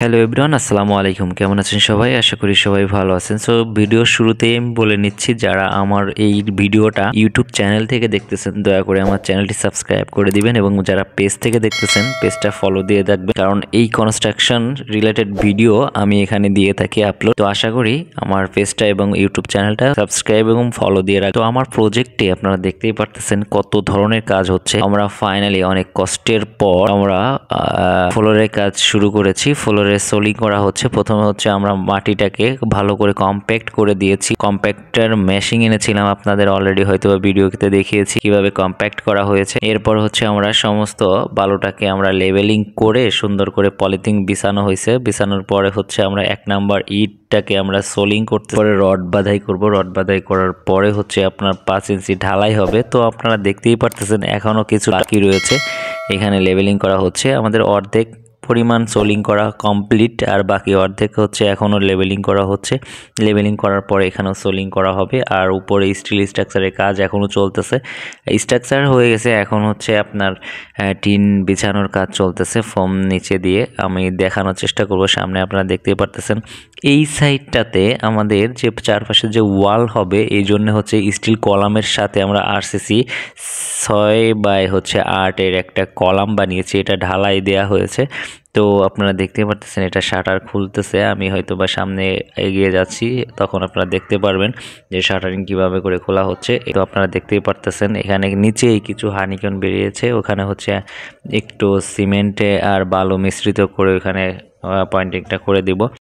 Hello everyone, আসসালামু আলাইকুম। কেমন আছেন সবাই? আশা করি সবাই ভালো আছেন। সো ভিডিওর শুরুতেই আমি বলে নিচ্ছি, যারা আমার এই ভিডিওটা ইউটিউব চ্যানেল থেকে দেখতেছেন দয়া করে আমার চ্যানেলটি সাবস্ক্রাইব করে দিবেন, এবং যারা পেজ থেকে দেখতেছেন পেজটা ফলো দিয়ে রাখবেন, কারণ এই কনস্ট্রাকশন রিলেটেড ভিডিও আমি এখানে দিয়ে থাকি আপলোড। তো আশা করি আমার পেজটা এবং ইউটিউব চ্যানেলটা সাবস্ক্রাইব এবং ফলো দিয়ে রাখবেন। তো আমার প্রজেক্টে আপনারা দেখতেই পারতেছেন কত ধরনের কাজ হচ্ছে। আমরা ফাইনালি অনেক কষ্টের পর আমরা ফ্লোরের কাজ শুরু করেছি। ফ্লোরের সোলিং করা হচ্ছে। প্রথমে হচ্ছে আমরা মাটিটাকে ভালো করে কম্প্যাক্ট করে দিয়েছি। কম্প্যাক্টার মেশিং এনেছিলাম, আপনাদের অলরেডি হয়তো ভিডিওতে দেখিয়েছি কিভাবে কম্প্যাক্ট করা হয়েছে। এরপর হচ্ছে আমরা সমস্ত বালুটাকে আমরা লেভেলিং করে সুন্দর করে পলিথিন বিছানো হয়েছে। বিছানোর পরে হচ্ছে আমরা 1 নাম্বার ইটটাকে আমরা সোলিং করতে পরে রড বাঁধাই করব। রড বাঁধাই করার পরে হচ্ছে আপনার 5 ইঞ্চি ঢালাই হবে। তো আপনারা দেখতেই পারতেছেন এখনো কিছু বাকি রয়েছে। এখানে লেভেলিং করা হচ্ছে। আমাদের অর্ধেক পরিমাণ সোলিং করা কমপ্লিট, আর বাকি অর্ধেক হচ্ছে এখনও লেভেলিং করা হচ্ছে। লেভেলিং করার পরে এখানেও সোলিং করা হবে। আর উপরে স্টিল স্ট্রাকচারের কাজ এখনও চলতেছে। স্ট্রাকচার হয়ে গেছে, এখন হচ্ছে আপনার টিন বিছানোর কাজ চলতেছে ফোম নিচে দিয়ে। আমি দেখানোর চেষ্টা করব। সামনে আপনারা দেখতেই পারতেছেন এই সাইডটাতে আমাদের যে চারপাশে যে ওয়াল হবে, এই জন্য হচ্ছে স্টিল কলামের সাথে আমরা আরসিসি 6x8 এর একটা কলাম বানিয়েছি। এটা ঢালাই দেয়া হয়েছে। তো আপনারা দেখতে পারতেছেন এটা শাটার খুলতেছে। আমি হয়তো বা সামনে এগিয়ে যাচ্ছি, তখন আপনারা দেখতে পারবেন যে শাটারিং কিভাবে করে খোলা হচ্ছে। তো আপনারা দেখতেই পারতেছেন এখানে নিচেই কিছু হানিকন বেরিয়েছে। ওখানে হচ্ছে একটু সিমেন্টে আর বালু মিশ্রিত করে ওখানে পয়েন্টিংটা করে দিব।